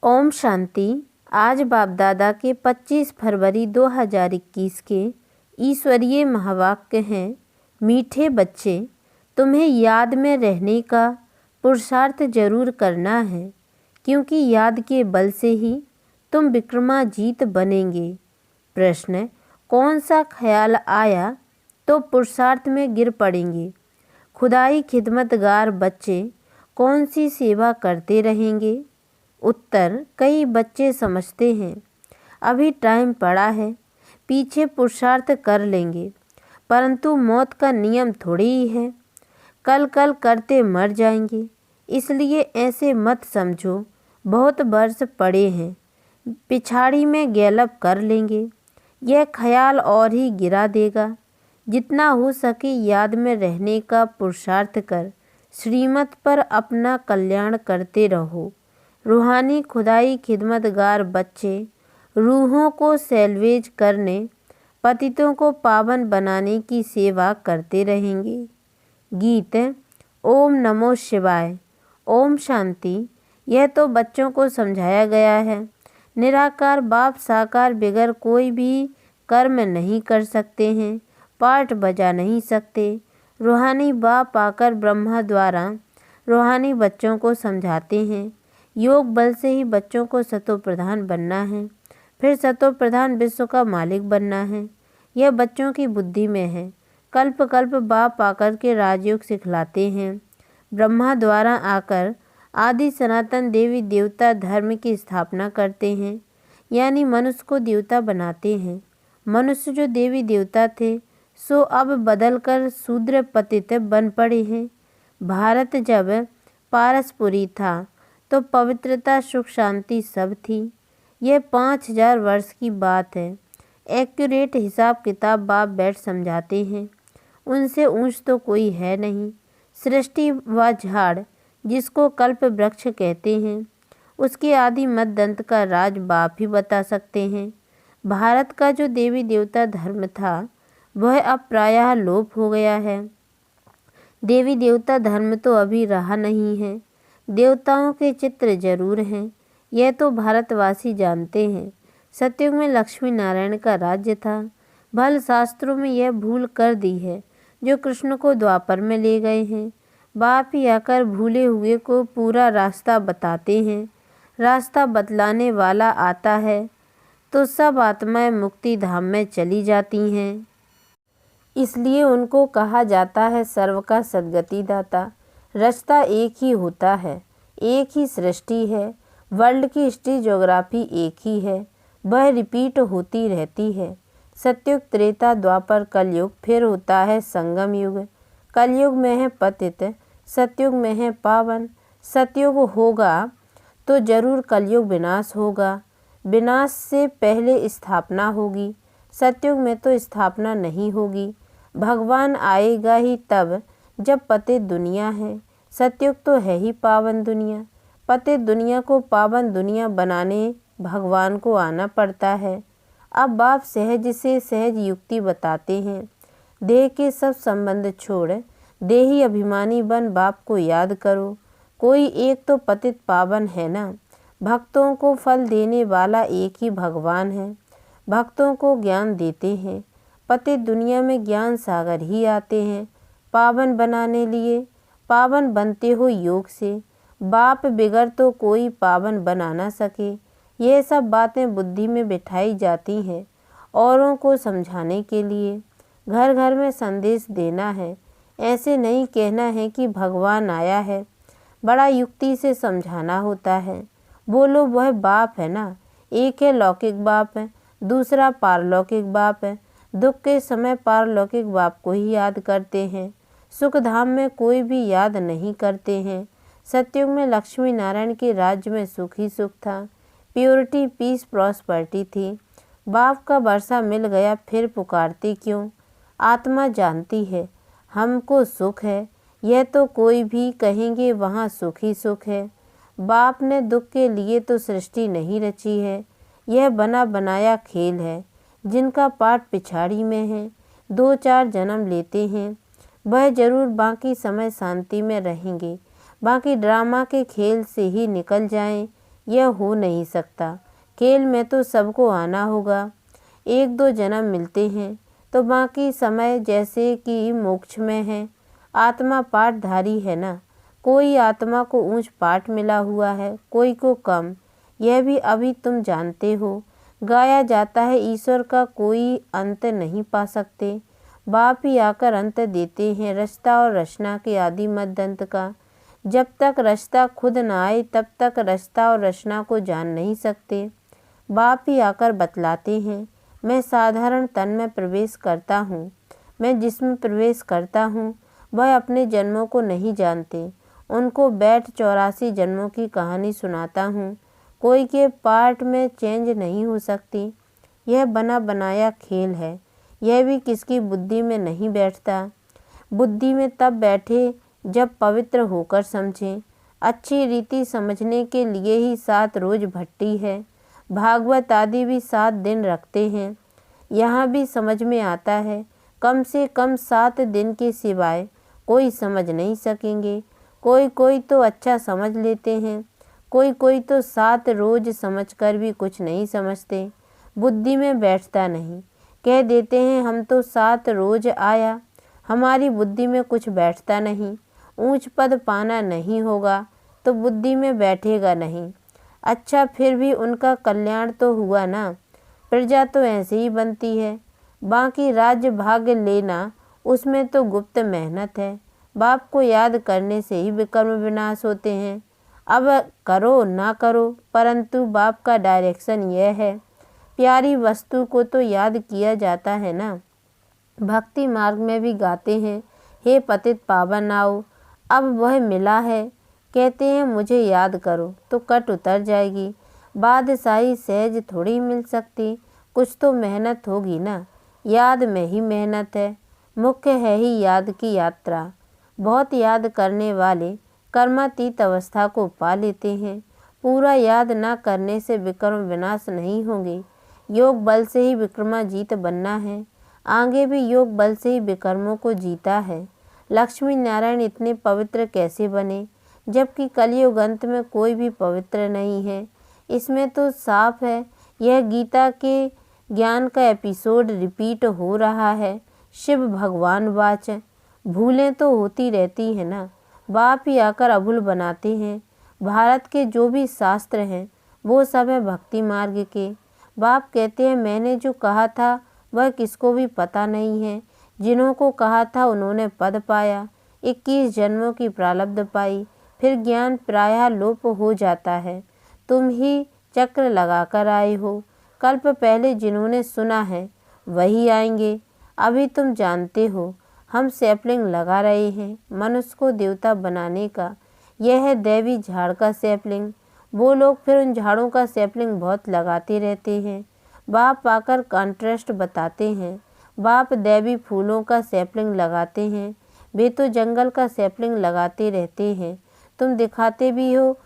ओम शांति। आज बाप दादा के 25 फरवरी 2021 के ईश्वरीय महावाक्य हैं। मीठे बच्चे, तुम्हें याद में रहने का पुरुषार्थ जरूर करना है, क्योंकि याद के बल से ही तुम विक्रमाजीत बनेंगे। प्रश्न: कौन सा ख्याल आया तो पुरुषार्थ में गिर पड़ेंगे? खुदाई खिदमतगार बच्चे कौन सी सेवा करते रहेंगे? उत्तर: कई बच्चे समझते हैं अभी टाइम पड़ा है, पीछे पुरुषार्थ कर लेंगे, परंतु मौत का नियम थोड़ी ही है, कल कल करते मर जाएंगे। इसलिए ऐसे मत समझो बहुत वर्ष पड़े हैं, पिछाड़ी में गैलप कर लेंगे। यह ख्याल और ही गिरा देगा। जितना हो सके याद में रहने का पुरुषार्थ कर श्रीमत पर अपना कल्याण करते रहो। रूहानी खुदाई खिदमतगार बच्चे रूहों को सैल्वेज करने, पतितों को पावन बनाने की सेवा करते रहेंगे। गीत: ओम नमो शिवाय। ओम शांति। यह तो बच्चों को समझाया गया है। निराकार बाप साकार बिगर कोई भी कर्म नहीं कर सकते हैं, पाठ बजा नहीं सकते। रूहानी बाप आकर ब्रह्मा द्वारा रूहानी बच्चों को समझाते हैं। योग बल से ही बच्चों को सतो प्रधान बनना है, फिर सतो प्रधान विश्व का मालिक बनना है। यह बच्चों की बुद्धि में है। कल्प कल्प बाप आकर के राजयोग सिखलाते हैं। ब्रह्मा द्वारा आकर आदि सनातन देवी देवता धर्म की स्थापना करते हैं, यानी मनुष्य को देवता बनाते हैं। मनुष्य जो देवी देवता थे सो अब बदलकर शूद्र पतित बन पड़े हैं। भारत जब पारसपुरी था तो पवित्रता सुख शांति सब थी। यह 5000 वर्ष की बात है। एक्यूरेट हिसाब किताब बाप बैठ समझाते हैं। उनसे ऊंच तो कोई है नहीं। सृष्टि व झाड़ जिसको कल्प वृक्ष कहते हैं, उसके आदि मत दंत का राज बाप ही बता सकते हैं। भारत का जो देवी देवता धर्म था वह अब प्रायः लोप हो गया है। देवी देवता धर्म तो अभी रहा नहीं है। देवताओं के चित्र जरूर हैं, यह तो भारतवासी जानते हैं। सतयुग में लक्ष्मी नारायण का राज्य था। भल शास्त्रों में यह भूल कर दी है जो कृष्ण को द्वापर में ले गए हैं। बाप ही आकर भूले हुए को पूरा रास्ता बताते हैं। रास्ता बतलाने वाला आता है तो सब आत्माएं मुक्ति धाम में चली जाती हैं। इसलिए उनको कहा जाता है सर्व का सद्गति दाता। रास्ता एक ही होता है, एक ही सृष्टि है। वर्ल्ड की हिस्ट्री ज्योग्राफी एक ही है, वह रिपीट होती रहती है। सतयुग त्रेता द्वापर कलयुग, फिर होता है संगम युग। कलयुग में है पतित, सतयुग में है पावन। सतयुग होगा तो जरूर कलयुग विनाश होगा। विनाश से पहले स्थापना होगी। सतयुग में तो स्थापना नहीं होगी। भगवान आएगा ही तब जब पतित दुनिया है। सतयुग तो है ही पावन दुनिया। पतित दुनिया को पावन दुनिया बनाने भगवान को आना पड़ता है। अब बाप सहज से सहज युक्ति बताते हैं। देह के सब संबंध छोड़ देही अभिमानी बन बाप को याद करो। कोई एक तो पतित पावन है ना। भक्तों को फल देने वाला एक ही भगवान है। भक्तों को ज्ञान देते हैं। पतित दुनिया में ज्ञान सागर ही आते हैं पावन बनाने लिए। पावन बनते हो योग से, बाप बिगर तो कोई पावन बना ना सके। ये सब बातें बुद्धि में बिठाई जाती हैं औरों को समझाने के लिए। घर घर में संदेश देना है। ऐसे नहीं कहना है कि भगवान आया है। बड़ा युक्ति से समझाना होता है। बोलो वह बाप है ना। एक है लौकिक बाप है, दूसरा पारलौकिक बाप है। दुख के समय पारलौकिक बाप को ही याद करते हैं। सुख धाम में कोई भी याद नहीं करते हैं। सतयुग में लक्ष्मी नारायण के राज्य में सुख ही सुख था। प्योरिटी पीस प्रॉस्पर्टी थी। बाप का वर्षा मिल गया फिर पुकारते क्यों? आत्मा जानती है हमको सुख है। यह तो कोई भी कहेंगे वहाँ सुख ही सुख है। बाप ने दुख के लिए तो सृष्टि नहीं रची है। यह बना बनाया खेल है। जिनका पाठ पिछाड़ी में है 2-4 जन्म लेते हैं वह जरूर बाकी समय शांति में रहेंगे। बाकी ड्रामा के खेल से ही निकल जाएं। यह हो नहीं सकता। खेल में तो सबको आना होगा। 1-2 जन्म मिलते हैं तो बाकी समय जैसे कि मोक्ष में है। आत्मा पाठधारी है ना। कोई आत्मा को ऊंच पाठ मिला हुआ है, कोई को कम। यह भी अभी तुम जानते हो। गाया जाता है ईश्वर का कोई अंत नहीं पा सकते। बाप ही आकर अंत देते हैं रचता और रचना के आदि मध्य अंत का। जब तक रचता खुद न आए तब तक रचता और रचना को जान नहीं सकते। बाप ही आकर बतलाते हैं। मैं साधारण तन में प्रवेश करता हूँ। मैं जिसमें प्रवेश करता हूँ वह अपने जन्मों को नहीं जानते। उनको बैठ 84 जन्मों की कहानी सुनाता हूँ। कोई के पार्ट में चेंज नहीं हो सकती। यह बना बनाया खेल है। यह भी किसकी बुद्धि में नहीं बैठता। बुद्धि में तब बैठे जब पवित्र होकर समझें। अच्छी रीति समझने के लिए ही 7 रोज भट्टी है। भागवत आदि भी 7 दिन रखते हैं। यहाँ भी समझ में आता है। कम से कम 7 दिन के सिवाय कोई समझ नहीं सकेंगे। कोई तो अच्छा समझ लेते हैं, कोई तो 7 रोज समझकर भी कुछ नहीं समझते। बुद्धि में बैठता नहीं। कह देते हैं हम तो 7 रोज आया। हमारी बुद्धि में कुछ बैठता नहीं। ऊंच पद पाना नहीं होगा तो बुद्धि में बैठेगा नहीं। अच्छा फिर भी उनका कल्याण तो हुआ ना। प्रजा तो ऐसे ही बनती है। बाकी राज्य भाग्य लेना उसमें तो गुप्त मेहनत है। बाप को याद करने से ही विकर्म विनाश होते हैं। अब करो ना करो परंतु बाप का डायरेक्शन यह है। प्यारी वस्तु को तो याद किया जाता है ना। भक्ति मार्ग में भी गाते हैं, हे पतित पावन आओ। अब वह मिला है। कहते हैं मुझे याद करो तो कट उतर जाएगी। बादशाही सहज थोड़ी मिल सकती। कुछ तो मेहनत होगी ना। याद में ही मेहनत है। मुख्य है ही याद की यात्रा। बहुत याद करने वाले कर्मातीत अवस्था को पा लेते हैं। पूरा याद न करने से विक्रम विनाश नहीं होंगे। योग बल से ही विक्रमाजीत बनना है। आगे भी योग बल से ही विकर्मों को जीता है। लक्ष्मी नारायण इतने पवित्र कैसे बने जबकि कलयुग अंत में कोई भी पवित्र नहीं है। इसमें तो साफ है। यह गीता के ज्ञान का एपिसोड रिपीट हो रहा है। शिव भगवान वाच। भूलें तो होती रहती है ना। बाप ही आकर अभूल बनाते हैं। भारत के जो भी शास्त्र हैं वो सब है भक्ति मार्ग के। बाप कहते हैं मैंने जो कहा था वह किसको भी पता नहीं है। जिन्हों को कहा था उन्होंने पद पाया। 21 जन्मों की प्रारब्ध पाई। फिर ज्ञान प्रायः लोप हो जाता है। तुम ही चक्र लगाकर आए हो। कल्प पहले जिन्होंने सुना है वही आएंगे। अभी तुम जानते हो हम सैपलिंग लगा रहे हैं मनुष्य को देवता बनाने का। यह है दैवी झाड़ का सैपलिंग। वो लोग फिर उन झाड़ों का सैपलिंग बहुत लगाते रहते हैं। बाप आकर कॉन्ट्रास्ट बताते हैं। बाप दैवी फूलों का सैपलिंग लगाते हैं। वे तो जंगल का सैपलिंग लगाते रहते हैं। तुम दिखाते भी हो।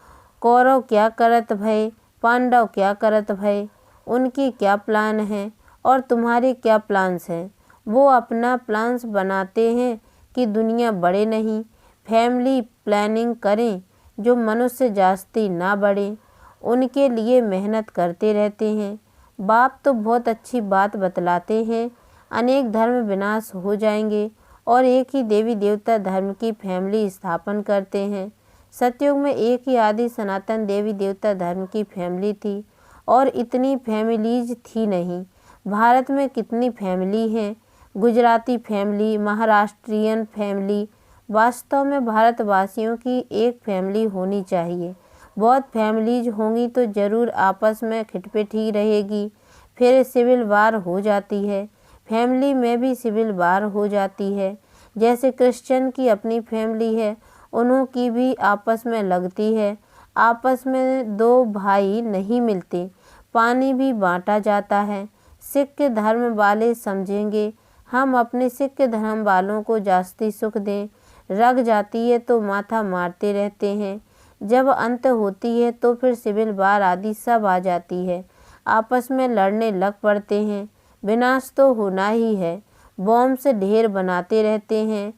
कौरव क्या करत भय, पांडव क्या करत भय। उनकी क्या प्लान है और तुम्हारे क्या प्लान्स हैं। वो अपना प्लान्स बनाते हैं कि दुनिया बढ़े नहीं। फैमिली प्लानिंग करें जो मनुष्य जास्ती ना बढ़े। उनके लिए मेहनत करते रहते हैं। बाप तो बहुत अच्छी बात बतलाते हैं। अनेक धर्म विनाश हो जाएंगे और एक ही देवी देवता धर्म की फैमिली स्थापन करते हैं। सतयुग में एक ही आदि सनातन देवी देवता धर्म की फैमिली थी और इतनी फैमिलीज थी नहीं। भारत में कितनी फैमिली हैं। Gujarati family, Maharashtrian family. वास्तव में भारतवासियों की एक फैमिली होनी चाहिए। बहुत फैमिलीज होंगी तो ज़रूर आपस में खिटपिट ही रहेगी। फिर सिविल वार हो जाती है। फैमिली में भी सिविल वार हो जाती है। जैसे क्रिश्चियन की अपनी फैमिली है, उन्हों की भी आपस में लगती है। आपस में 2 भाई नहीं मिलते। पानी भी बांटा जाता है। सिख धर्म वाले समझेंगे हम अपने सिख धर्म वालों को जास्ती सुख दें। रग जाती है तो माथा मारते रहते हैं। जब अंत होती है तो फिर सिविल वार आदि सब आ जाती है। आपस में लड़ने लग पड़ते हैं। विनाश तो होना ही है। बॉम्ब से ढेर बनाते रहते हैं।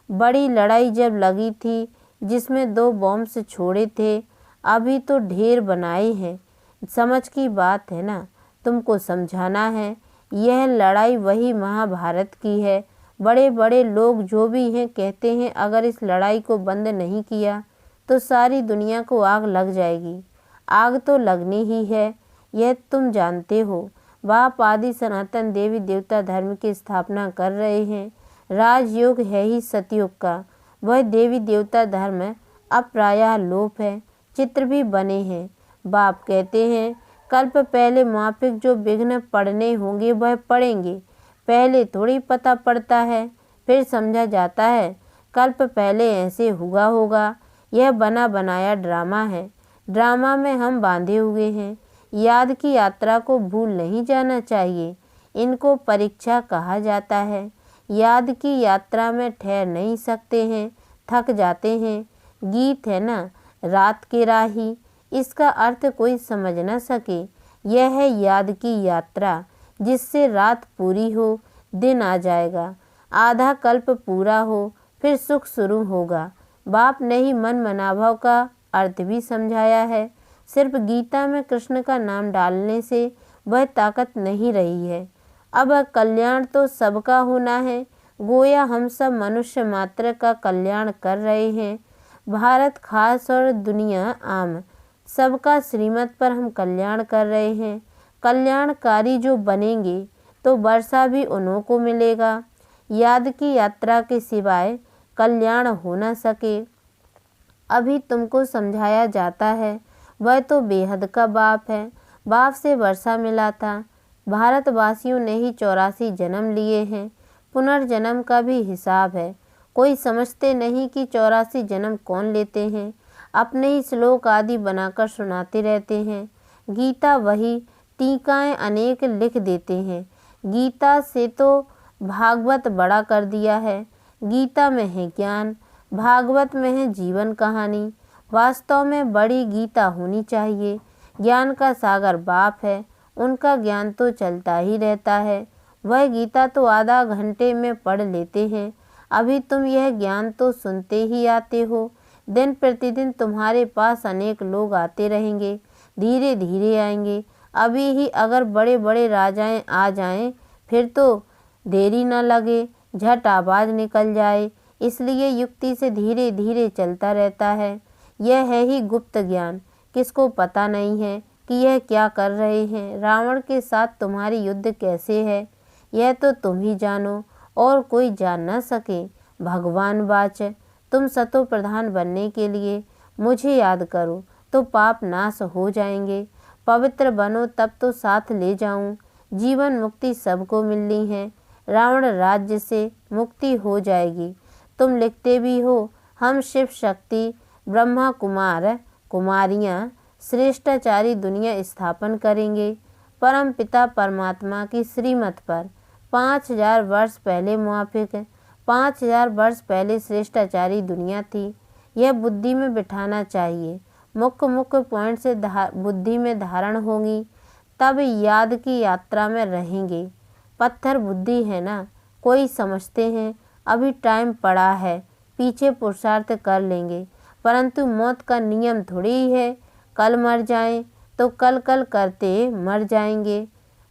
बड़ी लड़ाई जब लगी थी जिसमें 2 बॉम्ब छोड़े थे, अभी तो ढेर बनाए हैं। समझ की बात है ना, तुमको समझाना है। यह लड़ाई वही महाभारत की है। बड़े बड़े लोग जो भी हैं कहते हैं अगर इस लड़ाई को बंद नहीं किया तो सारी दुनिया को आग लग जाएगी। आग तो लगनी ही है, यह तुम जानते हो। बाप आदि सनातन देवी देवता धर्म की स्थापना कर रहे हैं। राजयोग है ही सतयुग का। वह देवी देवता धर्म अब प्रायः लोप है। चित्र भी बने हैं। बाप कहते हैं कल्प पहले माफिक जो विघ्न पड़ने होंगे वह पड़ेंगे। पहले थोड़ी पता पड़ता है, फिर समझा जाता है। कल्प पहले ऐसे हुआ होगा। यह बना बनाया ड्रामा है। ड्रामा में हम बांधे हुए हैं। याद की यात्रा को भूल नहीं जाना चाहिए। इनको परीक्षा कहा जाता है। याद की यात्रा में ठहर नहीं सकते हैं, थक जाते हैं। गीत है ना, रात के राही, इसका अर्थ कोई समझ न सके। यह है याद की यात्रा, जिससे रात पूरी हो, दिन आ जाएगा। आधा कल्प पूरा हो, फिर सुख शुरू होगा। बाप ने ही मन मनाभाव का अर्थ भी समझाया है। सिर्फ गीता में कृष्ण का नाम डालने से वह ताकत नहीं रही है। अब कल्याण तो सबका होना है। गोया हम सब मनुष्य मात्र का कल्याण कर रहे हैं। भारत खास और दुनिया आम, सबका श्रीमत पर हम कल्याण कर रहे हैं। कल्याणकारी जो बनेंगे तो वर्षा भी उन्हों को मिलेगा। याद की यात्रा के सिवाय कल्याण हो न सके। अभी तुमको समझाया जाता है, वह तो बेहद का बाप है। बाप से वर्षा मिला था। भारतवासियों ने ही 84 जन्म लिए हैं। पुनर्जन्म का भी हिसाब है। कोई समझते नहीं कि 84 जन्म कौन लेते हैं। अपने ही श्लोक आदि बनाकर सुनाते रहते हैं। गीता वही, टीकाएं अनेक लिख देते हैं। गीता से तो भागवत बड़ा कर दिया है। गीता में है ज्ञान, भागवत में है जीवन कहानी। वास्तव में बड़ी गीता होनी चाहिए। ज्ञान का सागर बाप है, उनका ज्ञान तो चलता ही रहता है। वह गीता तो आधा घंटे में पढ़ लेते हैं। अभी तुम यह ज्ञान तो सुनते ही आते हो। दिन प्रतिदिन तुम्हारे पास अनेक लोग आते रहेंगे, धीरे धीरे आएंगे। अभी ही अगर बड़े बड़े राजाएं आ जाएं, फिर तो देरी न लगे, झट आवाज़ निकल जाए। इसलिए युक्ति से धीरे धीरे चलता रहता है। यह है ही गुप्त ज्ञान। किसको पता नहीं है कि यह क्या कर रहे हैं। रावण के साथ तुम्हारी युद्ध कैसे है, यह तो तुम ही जानो और कोई जान न सके। भगवान वाच, तुम सतो प्रधान बनने के लिए मुझे याद करो तो पाप नाश हो जाएंगे। पवित्र बनो तब तो साथ ले जाऊं। जीवन मुक्ति सबको मिलनी है। रावण राज्य से मुक्ति हो जाएगी। तुम लिखते भी हो, हम शिव शक्ति ब्रह्मा कुमार कुमारियाँ श्रेष्ठाचारी दुनिया स्थापन करेंगे। परम पिता परमात्मा की श्रीमत पर 5000 वर्ष पहले मुआफिक 5000 वर्ष पहले श्रेष्ठाचारी दुनिया थी। यह बुद्धि में बिठाना चाहिए। मुख्य मुख्य पॉइंट से बुद्धि में धारण होगी, तब याद की यात्रा में रहेंगे। पत्थर बुद्धि है ना, कोई समझते हैं अभी टाइम पड़ा है, पीछे पुरुषार्थ कर लेंगे। परंतु मौत का नियम थोड़ी ही है, कल मर जाएं तो कल कल करते मर जाएंगे।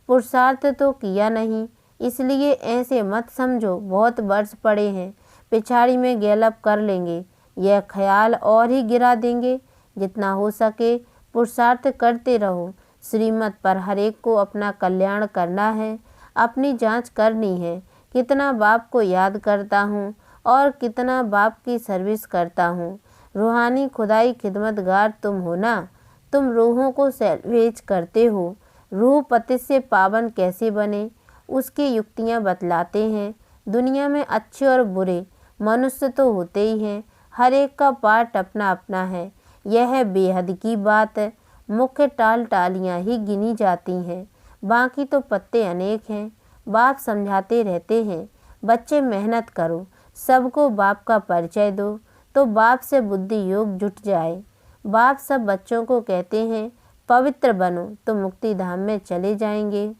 पुरुषार्थ तो किया नहीं, इसलिए ऐसे मत समझो बहुत वर्ष पड़े हैं, पिछाड़ी में गैलअप कर लेंगे। यह ख्याल और ही गिरा देंगे। जितना हो सके पुरुषार्थ करते रहो। श्रीमत पर हर एक को अपना कल्याण करना है। अपनी जांच करनी है, कितना बाप को याद करता हूँ और कितना बाप की सर्विस करता हूँ। रूहानी खुदाई खिदमतगार तुम हो ना, तुम रूहों को सैल्वेज करते हो। रूह पति से पावन कैसे बने, उसकी युक्तियाँ बतलाते हैं। दुनिया में अच्छे और बुरे मनुष्य तो होते ही हैं, हर एक का पार्ट अपना अपना है। यह है बेहद की बात है। मुख्य टाल टालियाँ ही गिनी जाती हैं, बाकी तो पत्ते अनेक हैं। बाप समझाते रहते हैं, बच्चे मेहनत करो, सबको बाप का परिचय दो, तो बाप से बुद्धि योग जुट जाए। बाप सब बच्चों को कहते हैं पवित्र बनो तो मुक्ति धाम में चले जाएंगे।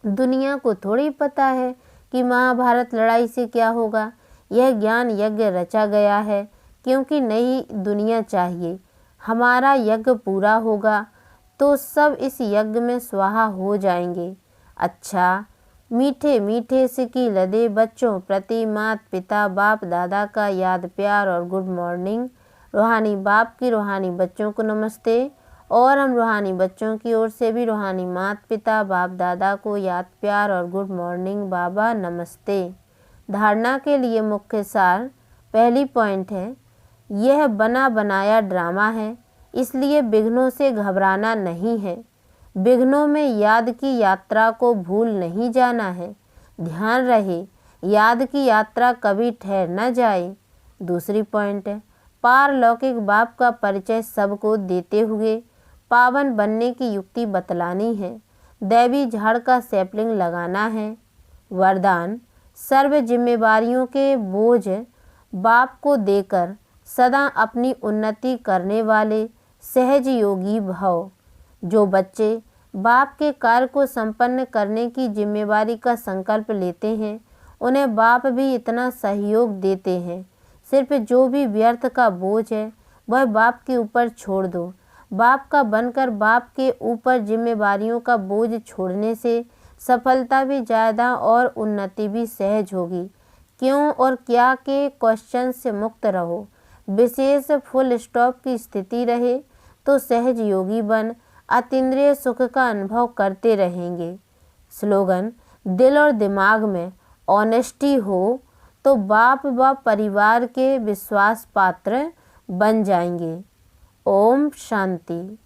दुनिया को थोड़ी पता है कि महाभारत लड़ाई से क्या होगा। यह ज्ञान यज्ञ रचा गया है क्योंकि नई दुनिया चाहिए। हमारा यज्ञ पूरा होगा तो सब इस यज्ञ में स्वाहा हो जाएंगे। अच्छा, मीठे मीठे सिक्की लदे बच्चों प्रति माता पिता बाप दादा का याद प्यार और गुड मॉर्निंग। रूहानी बाप की रूहानी बच्चों को नमस्ते, और हम रूहानी बच्चों की ओर से भी रूहानी माता पिता बाप दादा को याद प्यार और गुड मॉर्निंग बाबा नमस्ते। धारणा के लिए मुख्य सार। पहली पॉइंट है, यह बना बनाया ड्रामा है, इसलिए विघ्नों से घबराना नहीं है। विघ्नों में याद की यात्रा को भूल नहीं जाना है। ध्यान रहे, याद की यात्रा कभी ठहर न जाए। दूसरी पॉइंट है, पारलौकिक बाप का परिचय सबको देते हुए पावन बनने की युक्ति बतलानी है। दैवी झाड़ का सैपलिंग लगाना है। वरदान, सर्व जिम्मेवारियों के बोझ बाप को देकर सदा अपनी उन्नति करने वाले सहज योगी भव। जो बच्चे बाप के कार्य को संपन्न करने की जिम्मेवारी का संकल्प लेते हैं, उन्हें बाप भी इतना सहयोग देते हैं। सिर्फ जो भी व्यर्थ का बोझ है वह बाप के ऊपर छोड़ दो। बाप का बनकर बाप के ऊपर जिम्मेवारियों का बोझ छोड़ने से सफलता भी ज़्यादा और उन्नति भी सहज होगी। क्यों और क्या के क्वेश्चन से मुक्त रहो। विशेष फुल स्टॉप की स्थिति रहे तो सहज योगी बन अतीन्द्रिय सुख का अनुभव करते रहेंगे। स्लोगन, दिल और दिमाग में ऑनेस्टी हो तो बाप व परिवार के विश्वास पात्र बन जाएंगे। ओम शांति।